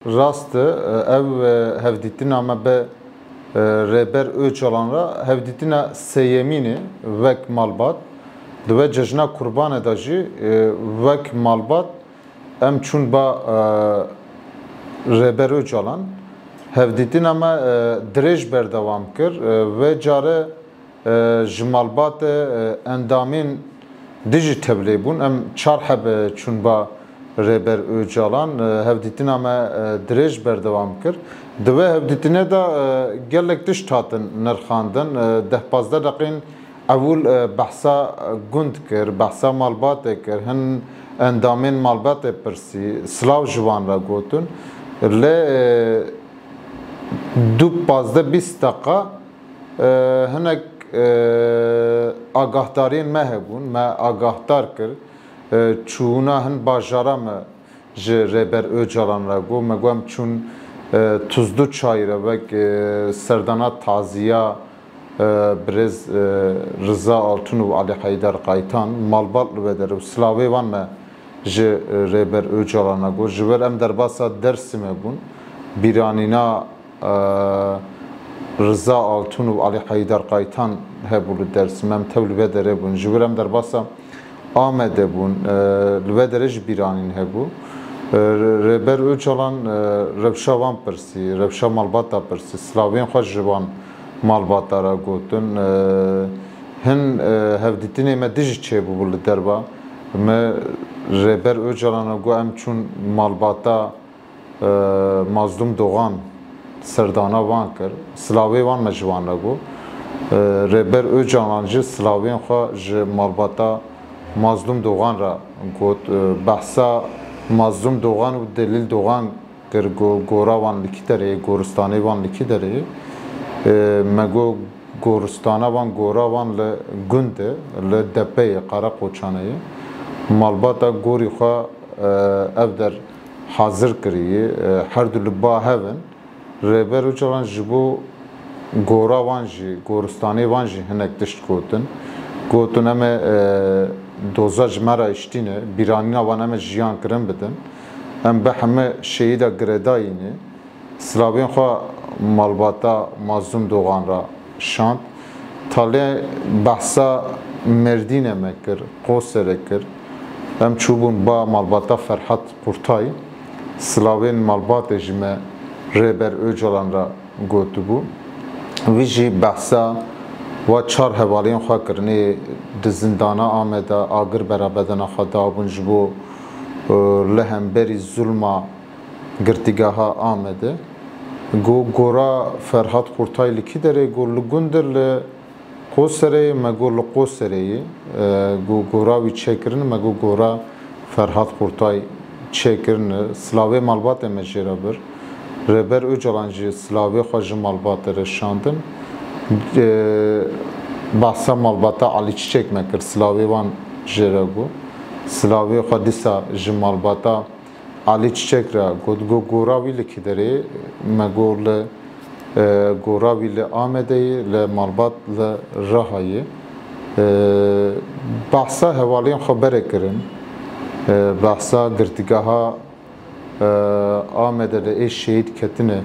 rast ev hevdîtina me be rêber Öcalan ra hevdîtina seyemînê vek malbat dibe cejna Qurbanê da jî vek malbat em çûn ba rêber Öcalan hevdîtina me dirêj berdewam kir ve care ji malbatê endamên dijî tevlî bûn em çar hebe çûn ba rêber Öcalan hevdîtina me dirêj berdewam kir dibe hevdîtinê da gelek tişt hatin nirxandin deh pazde deqîn evûl behsa gund kir behsa malbatê kir hin endamên malbatê pirsî silav ji wan re gotin lê du pazde bîst deqa hinek agahdariyên me hebûn me agahdar kir çûna hin bajara me ji rêber Öcalan re got me got em çûn tuzlu çayî re vek serdana taziya birêz Rıza Altun û Ali Heydar Qaytan malbat li ve dere û silavê wan me ji rêber Öcalan re got ji ber em derbasa Dêrsimê bûn bîranîna Rıza Altun û Ali Heydar Qaytan hebû li Dêrsimê em tev li ve dere bûn ji ber em derbasa Amedê bûn li ve dere jî bîranîn hebû rêber Öcalan rewşa wan pirsî rewşa malbata pirsî silavên xwe ji wan malbata re gotin hin hevdîtinê me dijî çêbû li derba me rêber Öcalan re got em çûn malbata Mazlum Doğan serdana wan kir silavê wan me ji wan re got rêber Öcalan jî silavên xwe ji malbata Mazlum Doğan re got behsa Mazlum Doğan û Delîl Doğan kir gora wan li kî derê goristanê wan li kî derê me got goristana wan gora wan li gundê li Depeyê Qaraqoçaneyê malbata gorî xwe ev der hazir kiriye her du li ba hevin rêber Öcalan ji bo gora wan jî goristanê wan jî hinek tişt gotin em ê doza ji me re îştîne bîranîna wan em ê jiyan kirin bidin em bi heme şehîda girêdayînê silavên xwe malbata Mazlum Doğan ra şand talê behsa Mêrdînê me kir Qoserê kir em çûbûn ba malbata Ferhat Qurtay silavên malbatê jî me rêber Öcalan ra gotibû wî jî behsa wa çar hevaliyên xwe kirinê di zindana Amedê agir berabedena xwe dabûn ji bo li hemberî zulma girtîgeha Amedê gora Ferhat Qurtay li kî derê got li gundir li Qoserê me got li Qosereyê gora wî çêkirin me got gora Ferhat Qurtay çêkirin silavê malbatê me jê re bir rêber Öcalan jî silavê xwe ji malbatê re şandin behsa malbata Ali Çiçek me kir silavê wan jê re got silavê xwe dîsa ji malbata Ali Çiçek re got gora wî li kî derê me got li gora wî li Amedeyê li malbat li Rahayê behsa hevaliyên xwe berê kirin behsa girtîgeha Amedê li ê şehîd ketine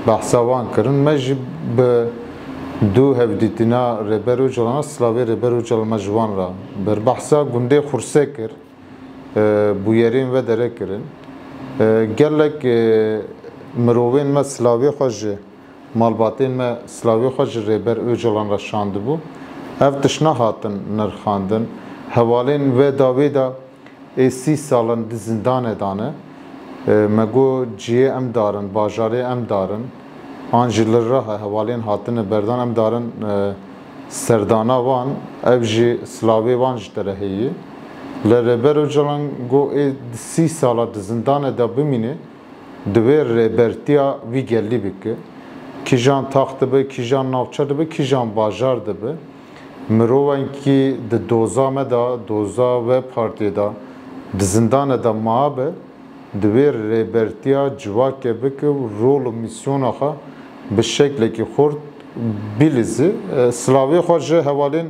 behsa wan kirin me jî bi du hevdîtina rêber Öcalan silavê rêber Öcalan me ji wan re bir behsa gundê Xursê kir bûyerên ve dere kirin gelek mirovên me silavê xwe ji malbatên me silavê xwe ji rêber Öcalan re şandibû ev tişna hatin nirxandin hevalên ve davê da ê 30 salan di zindanê dane me got ciyê em darin bajarê em darin an jî li Raha hevalên hatine berdan em darin serdana wan ev jî silavê wan ji dereheyê li rêber Öcalan got ê 30 sala di zindanê de bimîne divê rêbertiya wî gellî bike kîjan taxt dibe kîjan navçe dibe kîjan bajar dibe mirovekî di doza me da doza ve partiyê da di zindanê de mabe divê rêbertiya civakê bike û rol û mîsyona xwe bi şeklekî xurt bilîzî silavê xwe ji hevalên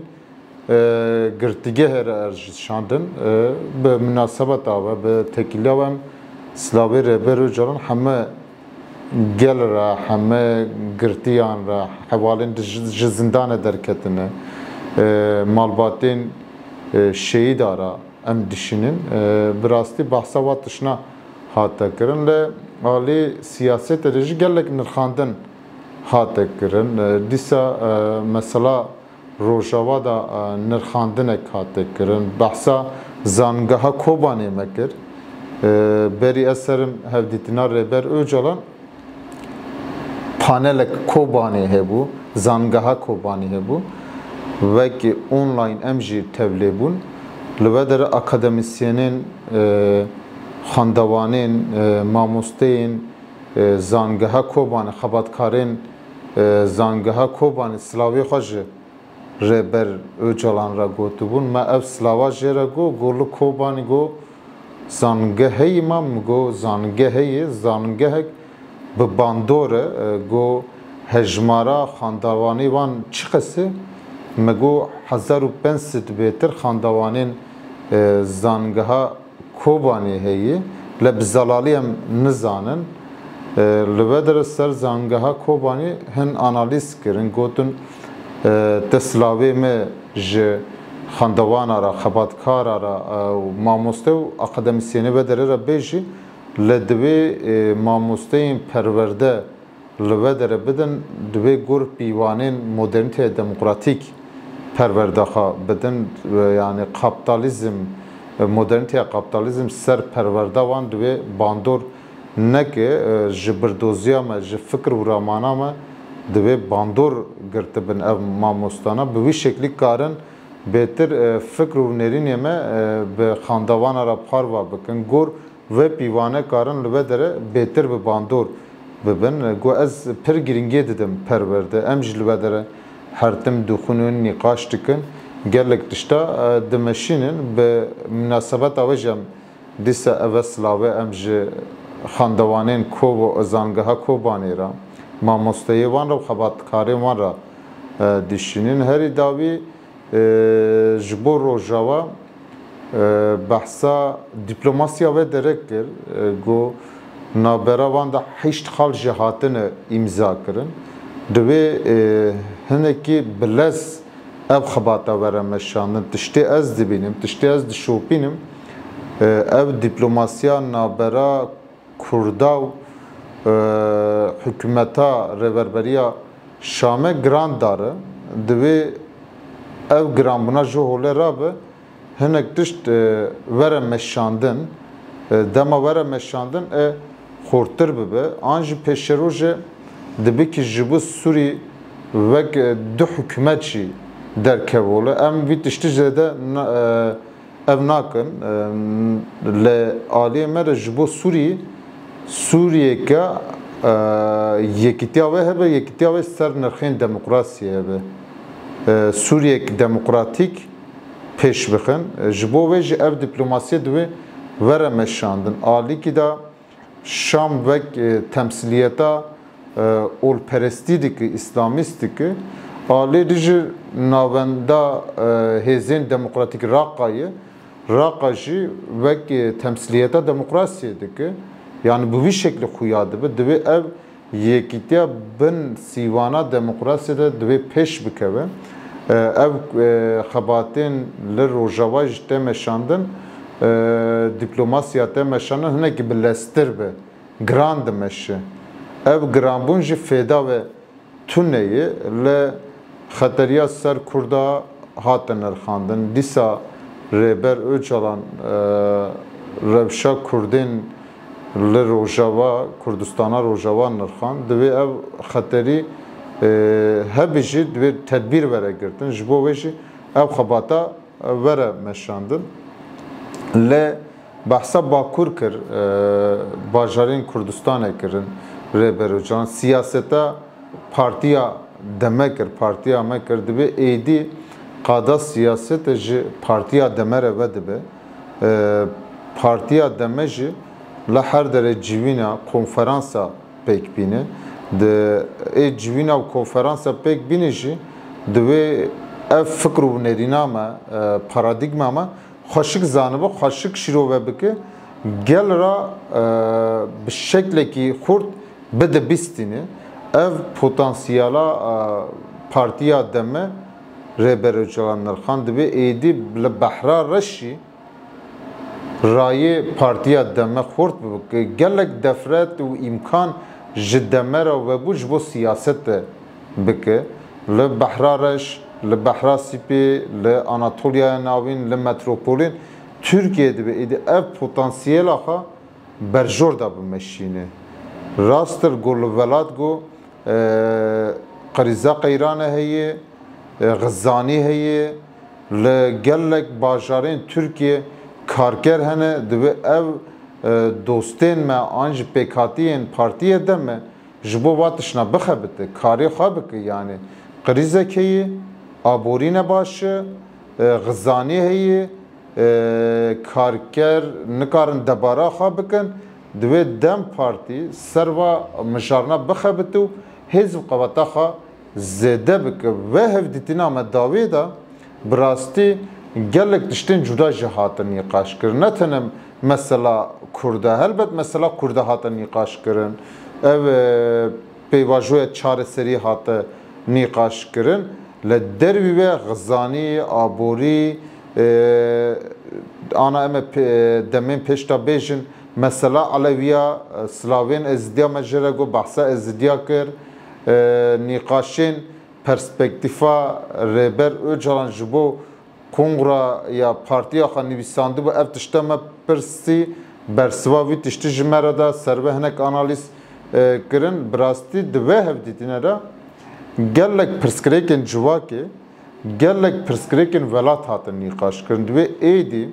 girtîgehê re şandin bi münasebeta ve bi tekîliya em Slavê Rêber Öcalan heme gel ra heme girtiyan ra hevalên ji zindanê derketine malbatên şehîd ara em dişinin bi rastî behsa wa tişna hate kirin lê alî siyasetê de jî gelek nirxandin hate kirin dîsa mesela rojava da nirxandinek hate kirin behsa zangeha Kobanê me kir berî ez serim hevdîtina Rêber Öcalan panelek Kobanê hebû zangeha Kobanê hebû wekî online em jî tevlî bûn li ve dere akademisyenên xandewanên mamosteyên zangeha Kobanê xebatkarên zangeha Kobanê Slavê xwe ji Rêber Öcalan re gotibûn me ev slava jê re got li Kobanê got zangeheyê me got zangeheyê zangehek bi bandor e got hejmara xandewanê wan çi qese me got 1500 bêtir xandewanên zangeha Kobanê heye li bi zelalî em nizanin li ve dere ser zangeha Kobanê hin analîz kirin gotin te Slavê me ji xandewana ra xebatkara ra mamoste û akademisyenê ve dere re bêjî li divê mamosteyên perwerde li ve dere bidin divê gur pîvanên modernîteyê demokratîk perwerdexa bidin yani kapitalizm modernîteya kapitalizm ser perwerde wan divê bandor neke ji birdoziya me ji fikir û ramana me divê bandor girtibin ev mamostana bi vî şeklî karin bêtir fikir û nêrînê me bi xandewana ra parva bikin gor ve pîvane karin li ve dere bêtir bi bandor bibin got ez pir giringê didim perwerde em jî li ve dere hertim dixwînin nîqaş dikin gelek tişta dimeşînin bi münasebeta ve jî em dîsa ev Slavê em ji xandewanên zangeha Kobanê ra mamosteyê wan ra û xebatkarên wan ra dişînin herî dawî ji bo rojava behsa dîplomasiya ve derek kir got navbera wan de 8 xal jî hatine îmza kirin divê hinekî bilez ev xebata were meşandin tiştê ez dibînim tiştê ez dişopînim ev dîplomasiya navbera Kurda û hikûmeta rêverberiya Şamê giran dare divê ev giranbûna ji holê rabe hinek tişt were meşandin dema were meşandin xortir bibe an jî pêşerojê dibe ki ji bo Sûrî wek du hikûmet jî derkevole em vî tiştî jê de ev nakin li aliyê me re ji bo Sûrî Sûriyeke yekîtiya we hebe yekîtiya we ser nirxên demokrasiyê hebe Sûriyek demokratîk pêş bixin ji bo wê jî ev dîplomasiyê divê were meşandin alîkî da Şam wek temsiliyeta olperestî dike îslamîst dike alê jî navenda hêzên demokratîk Raqa jî wek temsiliyeta demokrasiyê dike yani bu vî şeklî xuya dibe divê ev yekîtiya bin sîvana demokrasiyê de divê pêş bikeve ev xebatên li rojava jî tê meşandin dîplomasiya tê meşandin hinekî bi lestir be giran dimeşe ev giranbûn jî fêda ve tuneyê li xeteriya ser Kurda hatin nirxandin dîsa Rêber Öcalan rewşa Kurdên li rojava Kurdistana rojava nirxand divê ev xeterî hebî jî divê tedbîr were girtin ji bo wê jî ev xebata were meşandin lê behsa Bakur kir bajarên Kurdistanê kirin Rêber Öcalan siyaseta partiya deme kir partiya me kir divê êdî qada siyasetê ji partiya deme re ve dibe partiya deme jî li her dere civîna konferansa pêk bîne di civîna û konferansa pêk bîne jî divê ev fikr û nêrîna me paradigma me xweşik zanibe xweşik şîrove bike gel ra bir şekilde ki kurt bide bistini ev potansiyela partiya deme Reber Öcalanlar Xan dibe edi le bahra reşi rayı partiya deme kurt gelek defret ve imkan jiddemera ve bu siyaset bike le bahra reş le bahra sipi le Anatolia navin le metropolin Türkiye'de bir ev potansiyel aha berjor da bu meşine. Rastır gol velat go qariza qeyrane heye Gazani heye le gelek bajarın Türkiye karker hene de ev dostên me anj pekatiyên partiye de me ji bo watişna bixebite karê xwe bike yani qrizek heye aborîne baş e Gazani heye karker nikarin debara xwe bikin divê Dem Partî serva mijarna bixebite û hêzb qeweta xwe zêde bike ve hevdîtina me dawê da bi rastî gelek tiştên cuda jî hatin nîqaş kirin ne tene mesela Kurda helbet mesela Kurda hatin nîqaş kirin ev peyvajoya çareserî hate nîqaş kirin li dervî ve Gazanî aborî ana em demên pêş da bêjin mesela Aleviya Slavên Ezdiya me jê re got behsa Ezdiya kir nîqaşên perspektîfa Rêber Öcalan ji bo Kongra ya partiya xwe nivîsandibû ev tişte me pirsî bersiva vî tiştî ji me re de serve hinek analîz kirin bi rastî di vê hevdîtîne de gelek pirsgirêkên civakê gelek pirsgirêkên welat hatin nîqaş kirin di vê êdî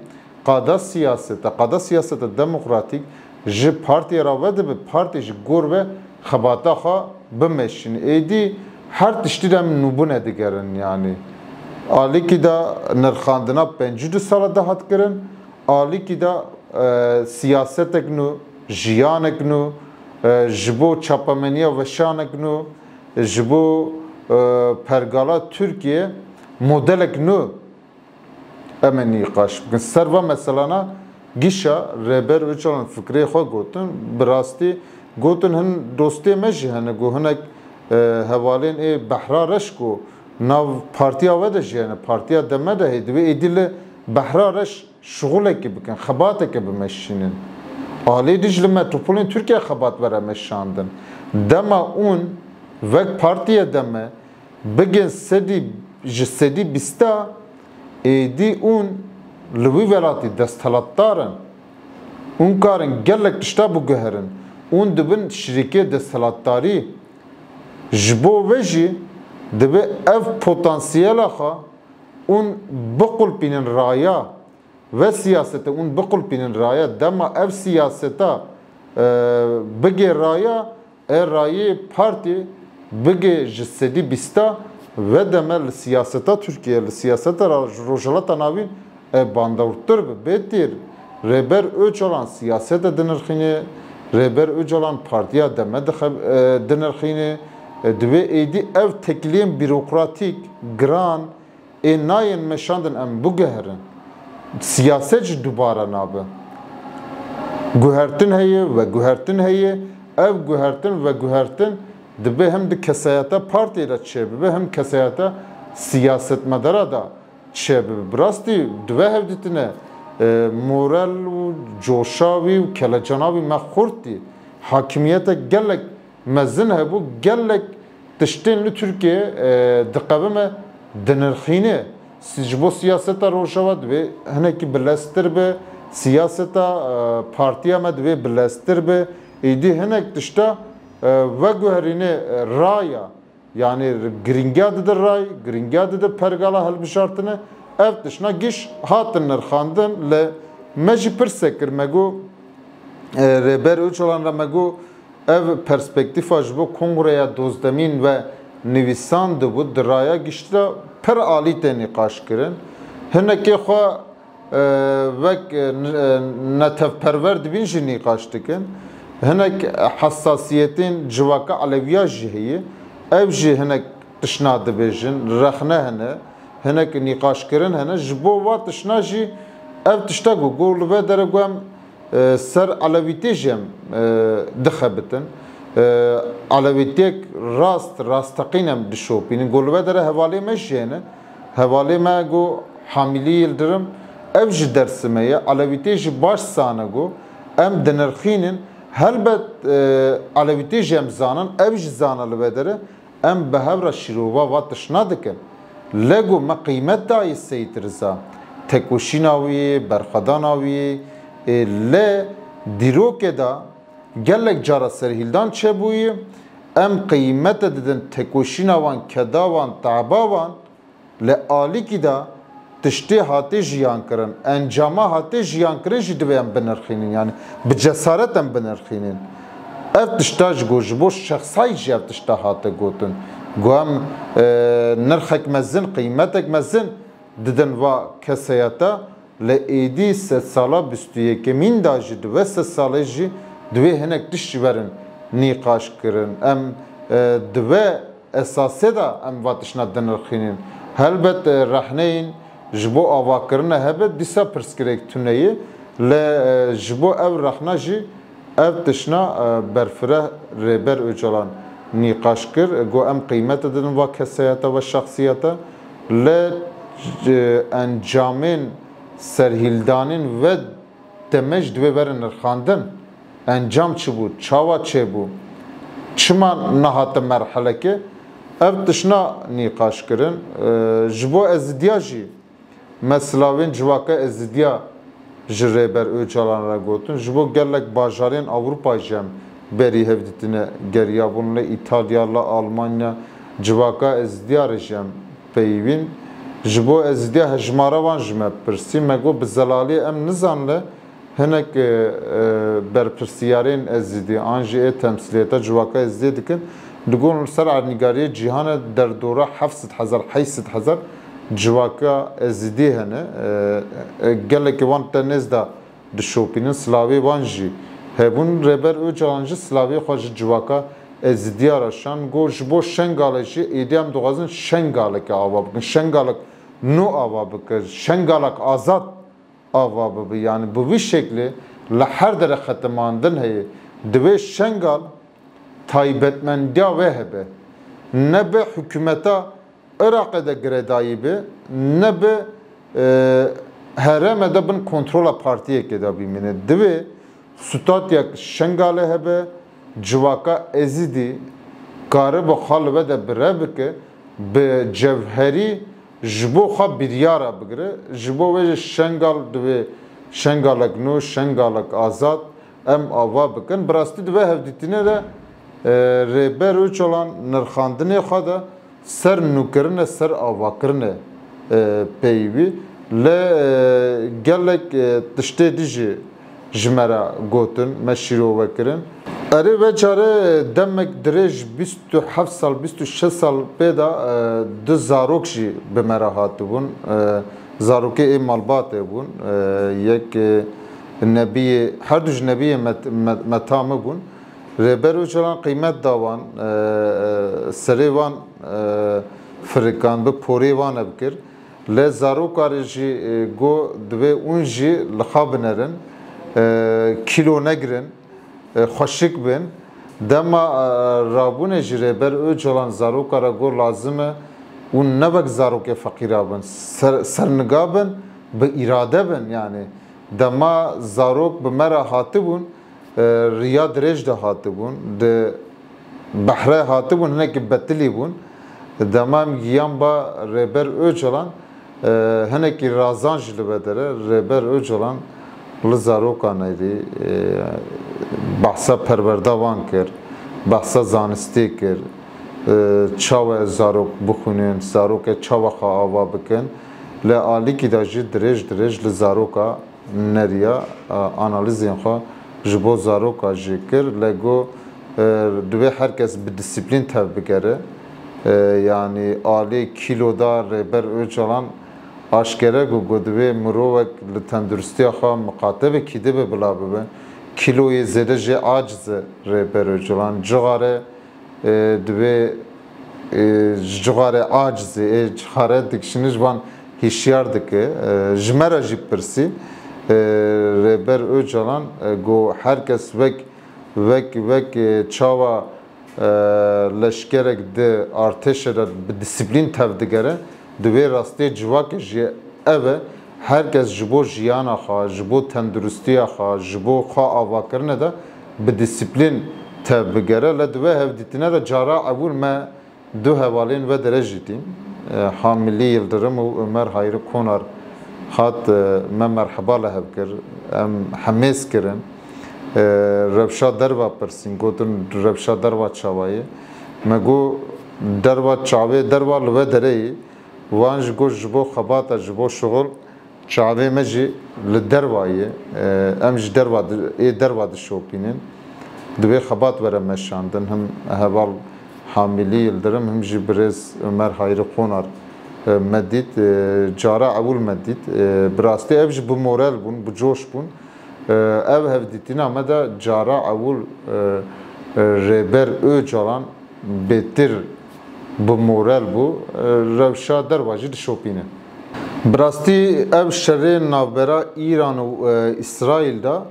qada siyaseta demokratîk ji partiya ra ve dibe partî ji gor ve xebata xwe bimeşîn êdî her tiştî de em nûbûne digerin yani alîkî da nirxandina 52 sala da hat kirin alîkî da siyasetek nû jiyanek nû ji bo çapemeniya weşanek nû ji bo pergala Türkiye modelek nû em ê nîqaş bikin serva meselana gîşa Rêber Öcalan fikrê xwe gotin bi rastî gotin hin dostê me jî hene got hinek hevalên ê behra reş got nav partiya ve de jî hene partiya deme de heye divê êdî li behra reş şixulekê bikin xebatekê bimeşînin alê dî ji li metropolên Türkiye xebat vere meşandin dema ûn vek partiye deme bigin sedî ji sedî bîsta êdî ûn li wî welatî desthilatdarin ûn karin gelek tişta biguherin ûn dibin şirîkê desthilatdarî ji bo ve jî dibe ev potansiyela xwe ûn biqulpînin raya ve siyasete ûn biqulpînin raya dema ev siyaseta bigê raya rayê partî bigê ji sedî bîsta ve deme li siyaseta Türkiye li siyaseta Rojhilatê navîn bandewrtir bi bêtîr Rêber Öcalan siyasete dinirxîne Rêber Öcalan partiya deme dinirxîne divê êdî ev tekliyên bürokratîk giran ê nayên meşandin em biguherin siyaset jî dubara nabe guhertin heye ve guhertin heye ev guhertin ve guhertin dibe hem de kesayeta partî re çêbibe hem kesayeta siyasetmedara da çêbibe bi rastî divê hevdîtine moral û coşa wî û kelecana wî me xurtî hakimiyete gelek mezin hebû gelek tiştên li Türkiye diqevime dinirxîne ji bo siyaseta rojava divê hinekî bileztir be siyaseta partiya me divê bileztir be êdî hinek tişta ve guherîne raya yani giringiya dide ray giringiya dide pergala hilbişartine ev tişna giş hatin nirxandin li me jî pirsek kir me got Rêber Öcalan re me got ev perspektîfa ji bo Kongreya Dozdemîn ve nivîsan dibû di raya giştira pir alî tê nîqaş kirin hinekê xwe vek netevperwer dibîn jî nîqaş dikin hinek hessasiyetên civaka Aleviya jî heye ev jî hinek tişna dibêjin rexne hene hinek nîqaşkirin hene ji bo wa tişna jî ev tişta got li vê dere got em سر علویتی جم دخبتن علویتیک راستقینم دشوپین گلوه داره حوالی مشینه حوالی ما گو حاملی یلدرم evj dersimeye alevitej baş sanago em dinirxinin helbet alevitej em zanan evj zanalı vedere em behevra şirova va tışna dikin lego me kıymet dahi seyit rıza tekoşinavi berxadanavi le diroke da gelek cara serhildan çebuyi em kıymet edin tekoşinavan kedavan tabavan le aliki da tiştê hatê jiyan kirin, encama hatê jiyan kirin jî divê em binirxînin. Yani bi cesaret em binirxînin. Ev tişta ji got ji bo şexsayî jî ev tişta hate gotin. Got em nirxek mezin, qîmetek mezin didin va keseyeta li êdî sed sala bîst û yekemîn da jî divê sed salê jî divê hinek tişt jî verin nîqaş kirin. Em divê esasê da em va tişna dinirxînin. Helbet rehneyên ji bo avakirina hebe dîsa pirskirek tuneyê le ji bo ev rexna jî ev tişna berfire rêber Öcalan nîqaş kir got em qîmet didin va keseyeta ve şexsiyeta le encamên serhîldanên ve demej divê verin nirxandin encam çi bû çawa çêbû çima nehate merheleke ev tişna nîqaş kirin ji bo ezdiya jî Meslavên civaka ezdiya ji rêber Öcalan re gotin ji bo gelek bajarên Ewropa jî em berî hev dîtine geriyabûn li İtalya li Almanya civaka ezdiya re jî em peyivîn ji bo ezdiya hejmara wan ji me pirsî me got bi zelalî em nizanle hinek berpirsiyarên ezidî an jî ê temsiliyeta civaka ezdiya dikin digon ser ernîgariyê cîhana derdora 700,000-800,000 civaka ezidî hene gelekî wan te nêz da dişopînin Slavê wan jî hebûn rêber Öcalan jî Slavê xwe ji civaka ezidiya re şan got ji bo şengalê jî êdî em dixwazin şengaleke ava bikin şengalek nû ava bike şengalek azad ava bibe yani bi vî şeklê li her dere xetemandin heye divê şengal taybetmendiya wê hebe ne bi hikûmeta Irak'da de giredayı be ne be hereme de bin kontrola partiye keda bimine dibe statyak şengale hebe civaka ezidi karı bu halve de birebike be cevheri jbo kha biryara bigre jbo ve şengal dibe şengalak no şengalak azad em ava bikin brasti dibe hevditine de rêber Öcalan nirxandinê xwe de ser nûkirine ser avakirine peyvî le gelek tiştê dî jî ji me re gotin me şîrove kirin erê veçare demek dirêj 27 sal 26 sal pê da du zarok jî bi me re hatibûn zarokê ê malbatê bûn yek nebiyê her du ji nebiyê metamê bûn rêber Öcalan qîmet dawan serê wan firikan bi porê wan bikir lê zarokarê jî got divê ûn jî li xwe binerin kîlo negirin xweşik bin dema rabûnê jî rêber Öcalan zarokara got lazim e û nevek zarokê feqîra bin serniga bin bi îrade bin yani dema zarok bi me re hatibûn riya dirêj de hatibûn di behre hatibûn hinekî betilî bûn dema em giyan ba rêber Öcalan hinekî razan jî li vedere rêber Öcalan li zarokan êdî behsa perwerda wan kir behsa zanistî kir çawa zarok bixwînin zarokê çawa xwe ava bikin lê alîkî da jî dirêj li zaroka neriya analîzên xwe ji bo zaroka jî kir lê got divê herkes bi disiplîn tev bigere yani alê kîloda rêber Öcalan aşkere got divê mirovek li tendurustiya xwe miqatebekî dibe bila bibe kîloyê zêde jê aciz e rêber Öcalan cixare divê cixare acizê cixare dikişînî ji wan hîşyar dike ji me re jî pirsî Rêber Öcalan got herkes vek çawa leşkerek de artêşe de bi disiplîn tev digere divê rastî civakê jî ev e herkes ji bo jiyana xwe ji bo tenduristiya xwe ji bo xwe avakirine de bi disiplîn tev bigere le divê hevdîtîne de cara evûl me du hevalên ve dere jî tîn Hamilî Yıldırım û Ömer Hayrî Konar hat me merheba li hev kir em hemêz kirin rewşa derva pirsîn gotin rewşa derva çawayê me got derva çavê derva li ve dereyê wan ji got ji bo xebata ji bo şuxul çavê me jî li dervayê em ji derva dişopînin divê xebat were meşandin him heval Hamilî Yıldırım him jî birêz Ömer Hayrî Konar me dît cara evûl me dît bi rastî ev jî bi moral bûn bi coş bûn ev hevdîtîna me de cara evûl Rêber Öcalan bêtir bi moral bû rewşa derva jî dişopîne bi rastî ev şerê navbera İran û İsraîl da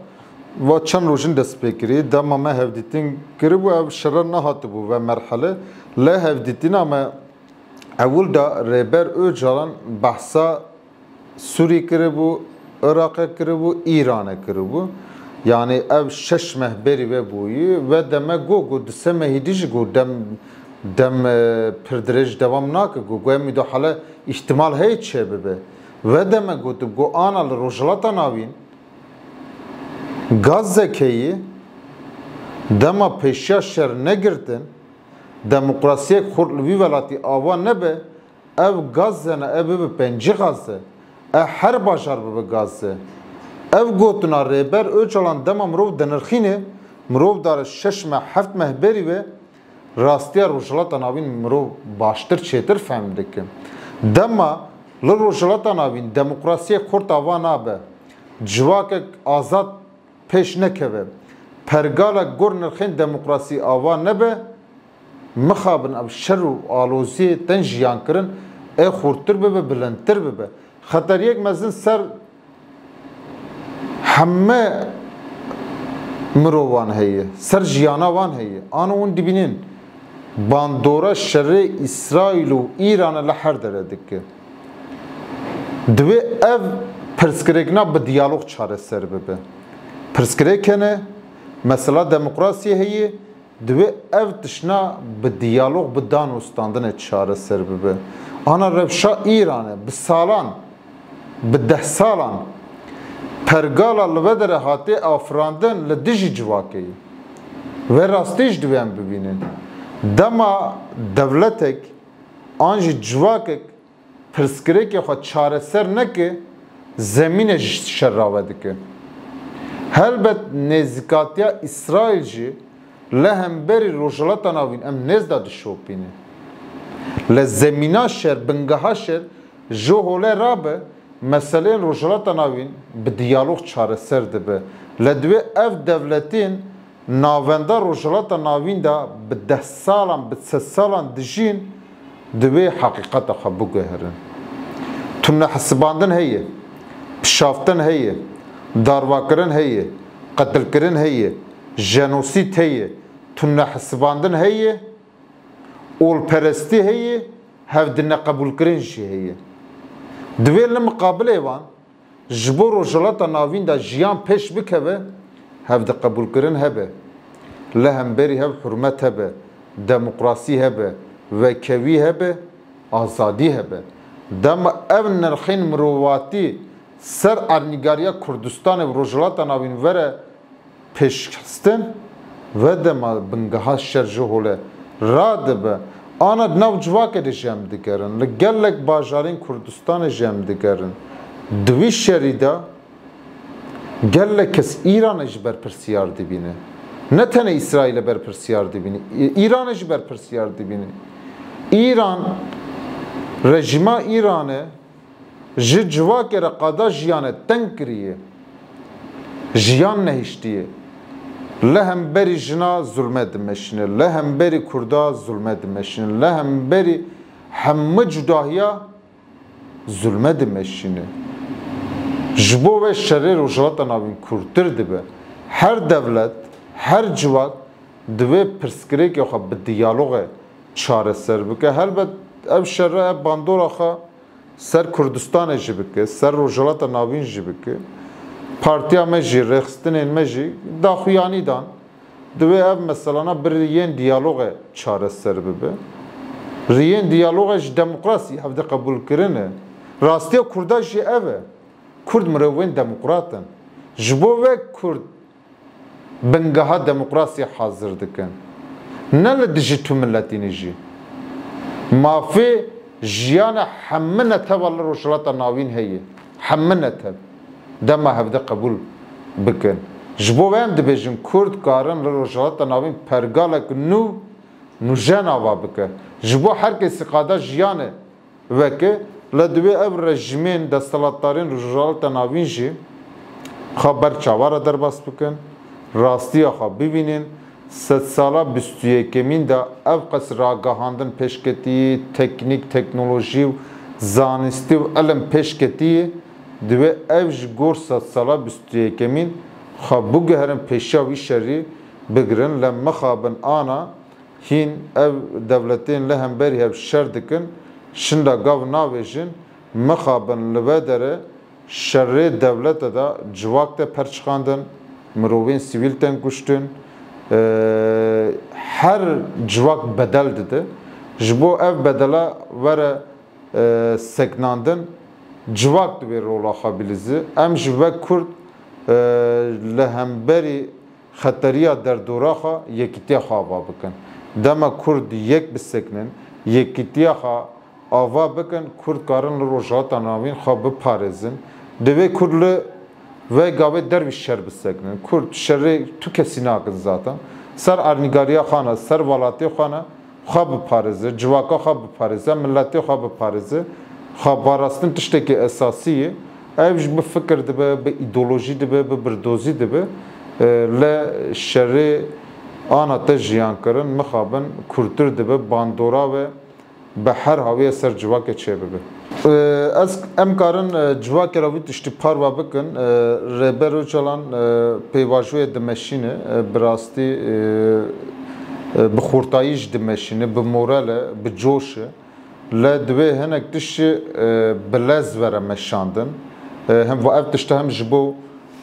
ve çend rojin dest pê kirî dema me hevdîtîn kiribû ev şerê nehatibû ve merhele lê hevdîtîna me evûl da Rêber Öcalan behsa Sûrî kiribû Iraqê kiribû İranê kiribû yani ev şeş mehberî ve bûyî ve deme got di se mehîdî jî got dem pir dirêj dewam nake got em müdahale ihtimal heye çê bibe ve deme got ana li rojhilata navîn Gazze'yi dema pêşiya şer negirtin demokrasiyek xurt li vî welatî ava nebe ev Gazze ne ev bibe pencî Gazze her bajar bibe Gazze ev gotina Rêber Öcalan dema mirov dinirxîne mirov dare şeş me heft mehberî ve rastiya rojhilata navîn mirov baştir çêtir fehm dikin dema li rojhilata navîn demokrasiyek xurt ava nabe civakek azad peş nekeve pergala gur nirxên demokrasî ava nebe mixabin ev şer û aloziyê tên jiyan kirin ê xurtir bibe bilindtir bibe xeteriyek mezin ser heme mirovan heye ser jiyana wan heye ana hûn dibînin bandora şerê İsraîl û İranê li her dere dike divê ev pirskirêkina bi diyalog çareser bibe Pirskirêk hene mesela demokrasiye heye divê ev tişna bi diyalog bi danostandinê çareser bibe ana rewşa İranê bi salan bi 10 salan pergala li ve dere hatê afirandin li dijî civakê ve rastî jî divê em bibînin dema devletek an jî civakek pirskirêkê xwe çareser neke zemînê ji şer rave dike helbet nêzîkatiya İsraîl jî li hemberî rojhilata navîn em nêz da dişopîne li zemîna şer bingeha şer ji holê rabe meseleyên rojhilata navîn bi diyalog çareser dibe li divê ev devletên navenda rojhilata navîn da bi 10 salan bi 3 salan dijîn divê heqîqeta xwe biguherin tune hesibandin heye pişaftin heye darvakirin heye qetilkirin heye jenosîd heye tune hesibandin heye olperestî heye hevdineqebûlkirin jî heye divê li miqabilê wan ji bo rojhilata navîn da jiyan pêş bikeve hevdiqebûlkirin hebe li hemberî hev hurmet hebe demokrasî hebe vekevî hebe azadî hebe dema ev nirxên mirovatî ser ernîgariya Kurdistanê rojhilata navîn vere pêşxistin ve dema bingeha şer ji holê radibe ana nav civakê de jî em digerin li gelek bajarên Kurdistanê jî em digerin di vî şerî de gelek kes İranê jî berpirsiyar dibîne ne tenê İsraîlê berpirsiyar dibîne İranê jî berpirsiyar dibîne İran rejima İranê ji civakê re qada jiyanê teng kiriye jiyan nehîştiye li hemberî jina zulme dimeşine li hemberî Kurda zulme dimeşine li hemberî hemû cudahiya zulme dimeşine Ji bo ve şerê rojhilata navîn kurtir dibe. Her devlet, her civak divê pirsgirêkê xwe bi diyalogê çareser bike. Helbet ev şerre ev bandora xwe ser Kurdistanê jî bike, ser rojhilata navîn jî bike. Partiya me jî, rêxistinên me jî daxuyanî dan. Divê ev meselana bir riyên diyalogê çareser bibe. Riyên diyalogê ji demokrasî hevde qebûlkirin e. Rastiya Kurda jî ev e. Kurd mirovên demokrat in. Ji bo ve Kurd bingeha demokrasî hazir dikin. Ne li dijî tu milletînê jî. Mafê jiyana hemine teva li rojhilata navîn heye. Hemine tev. Dema hevde qebûl bikin. Ji bo ve em dibêjin Kurd karin li rojhilata navîn pergalek nû nûjen ava bike. Ji bo her kesî qada jiyanê veke li divê ev rejimên desthilatdarên rojhilata navîn jî xwe berçavara derbas bikin. Rastiya xwe bibînin. Sed sala bîst û yekemîn de ev qes ragihandin pêşketiyê, teknîk, teknolojî û zanistî û elim pêşketiyê divê ev ji gor sed sala bîst û yekemîn xwe biguherin pêşiya wî şerî bigirin. Li mixabin ana hîn ev devletên li hemberî hev şer dikin. Şinda gav navêjin mixabin li ve derê şerrê devlete de civak te perçixandin, mirovên sivîl tên kuştin. Her civak bedel dide. Ji bo ev bedela were seknandin civak divê rola xwe bilîzî. Em ji ve Kurd li hemberî xeteriya derdora xwe yekîtiya xwe ava bikin. Dema Kurd yek bisekinin, yekîtiya xwe ava bikin, Kurd karin li rojhilata navîn xwe biparêzin. Divê Kurd li ve gavê dervî şer bisekinin. Kurd şerê tu kesî nakin zaten. Ser ernîgariya xwe ne, ser welatê xwe ne xwe biparêze, civaka xwe biparêze, milletê xwe biparêze. Xweparastin tiştekî esasî ye. Ev ji bi fikir dibe, bi îdeolojî dibe, bi birdozî dibe. Li şerê ana te jiyankirin mixabin kurtir dibe, bandora ve bi her haviyê ser civakê çêbibe. Ez em karin civakê ra wî tiştî parva bikin. Rêber Öcalan pêvajoyê dimeşîne, bi rastî bi xurtayî jî dimeşîne, bi morale, bi coşe. Li divê hinek tiştî bi lez vere meşandin. Hem ev tiştî hem ji bo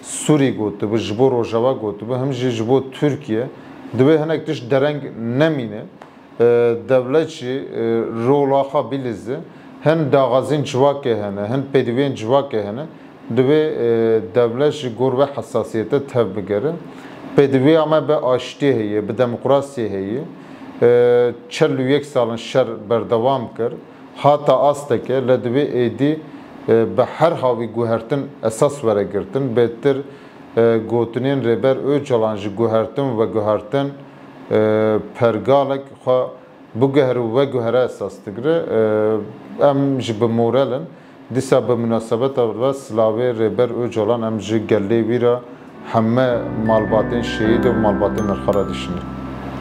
Sûrî gotibe, ji bo Rojava gotibe, hem jî ji bo Tirkiye. Divê hinek tişt dereng nemîne. Devlet jî rola xwe bilîze. Hin daxazên civakê hene, hin pêdiviyên civakê hene. Divê devlet ji gor ve hesasiyete tev bigere. Pêdiviya me bi aştî heye, bi demokrasiyê heye. Çel û yek salin şer berdewam kir. Hata asteke li divê êdî bi her havî guhertin esas were girtin. Bêtir gotinên Rêber Öcalan ji guhertin ve guhertin pergalek xwe biguher û veguhere esas digire. Em ji bi moralin dîsa bi münasebeta ve silavê Rêber Öcalan em ji gelê wî re heme malbatên şehîd û malbatên nirxara dişînin.